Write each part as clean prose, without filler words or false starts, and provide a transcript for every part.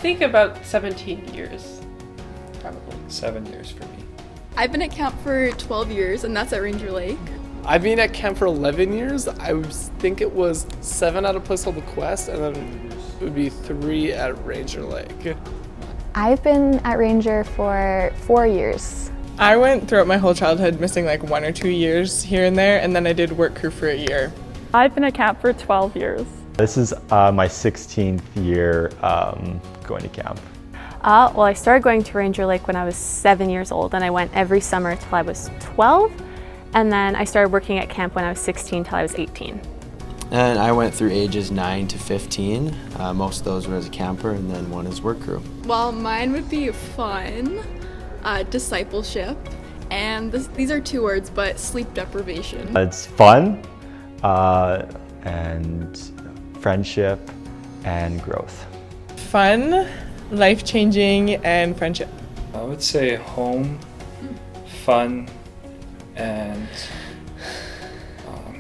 think about 17 years, probably. 7 years for me. I've been at camp for 12 years, and that's at Ranger Lake. I've been at camp for 11 years. I think it was 7 at a place called the Quest, and then it would be 3 at Ranger Lake. I've been at Ranger for 4 years. I went throughout my whole childhood missing like 1 or 2 years here and there, and then I did work crew for a year. I've been at camp for 12 years. This is my 16th year going to camp. Well, I started going to Ranger Lake when I was 7 years old, and I went every summer till I was 12. And then I started working at camp when I was 16 till I was 18. And I went through ages 9 to 15. Most of those were as a camper, and then 1 as work crew. Well, mine would be fun, discipleship, and these are 2 words, but sleep deprivation. It's fun and friendship and growth. Fun, life-changing, and friendship. I would say home, fun, and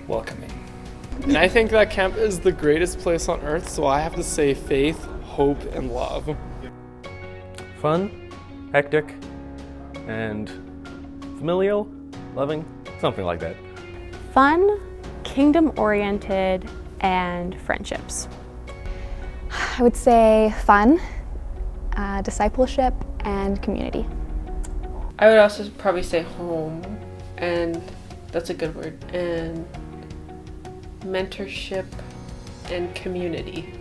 welcoming. And I think that camp is the greatest place on earth, so I have to say faith, hope, and love. Fun, hectic, and familial, loving, something like that. Fun, kingdom-oriented, and friendships. I would say fun, discipleship, and community. I would also probably say home, and that's a good word, and mentorship and community.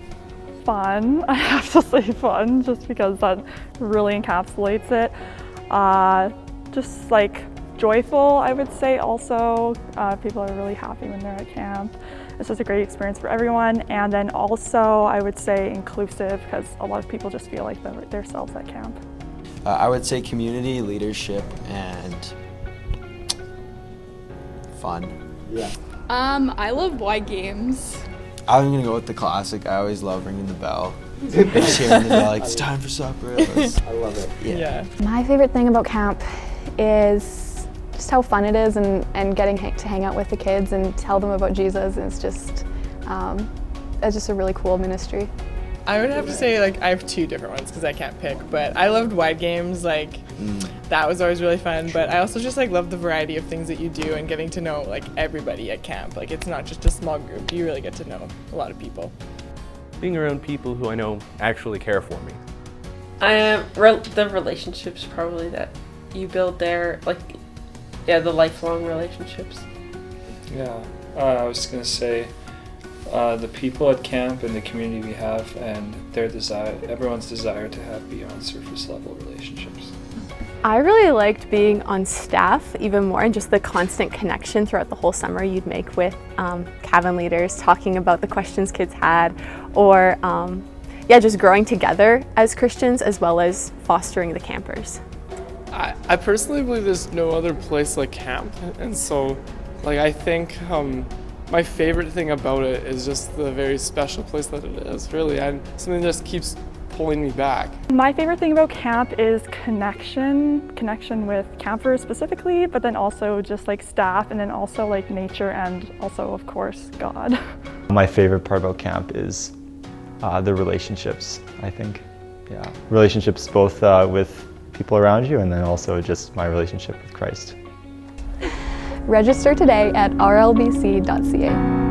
Fun, I have to say fun, just because that really encapsulates it. Just like joyful, I would say also. People are really happy when they're at camp. It's just a great experience for everyone. And then also, I would say inclusive, because a lot of people just feel like they're themselves at camp. I would say community, leadership, and fun. Yeah. I love wide games. I'm gonna go with the classic. I always love ringing the bell. And sharing the bell, like, it's time for supper. I love it. Yeah. My favorite thing about camp is just how fun it is, and getting to hang out with the kids and tell them about Jesus. It's just a really cool ministry. I would have to say like I have 2 different ones because I can't pick, but I loved wide games, like that was always really fun, but I also just like love the variety of things that you do and getting to know like everybody at camp. Like it's not just a small group, you really get to know a lot of people. Being around people who I know actually care for me. The relationships probably that you build there, like, yeah, the lifelong relationships. Yeah, I was going to say the people at camp and the community we have, and everyone's desire to have beyond surface level relationships. I really liked being on staff even more, and just the constant connection throughout the whole summer you'd make with cabin leaders, talking about the questions kids had, or just growing together as Christians as well as fostering the campers. I personally believe there's no other place like camp, and so like I think my favorite thing about it is just the very special place that it is, really, and something that just keeps pulling me back. My favorite thing about camp is connection with campers specifically, but then also just like staff, and then also like nature, and also of course God. My favorite part about camp is the relationships, I think. Yeah, relationships both with people around you, and then also just my relationship with Christ. Register today at rlbc.ca.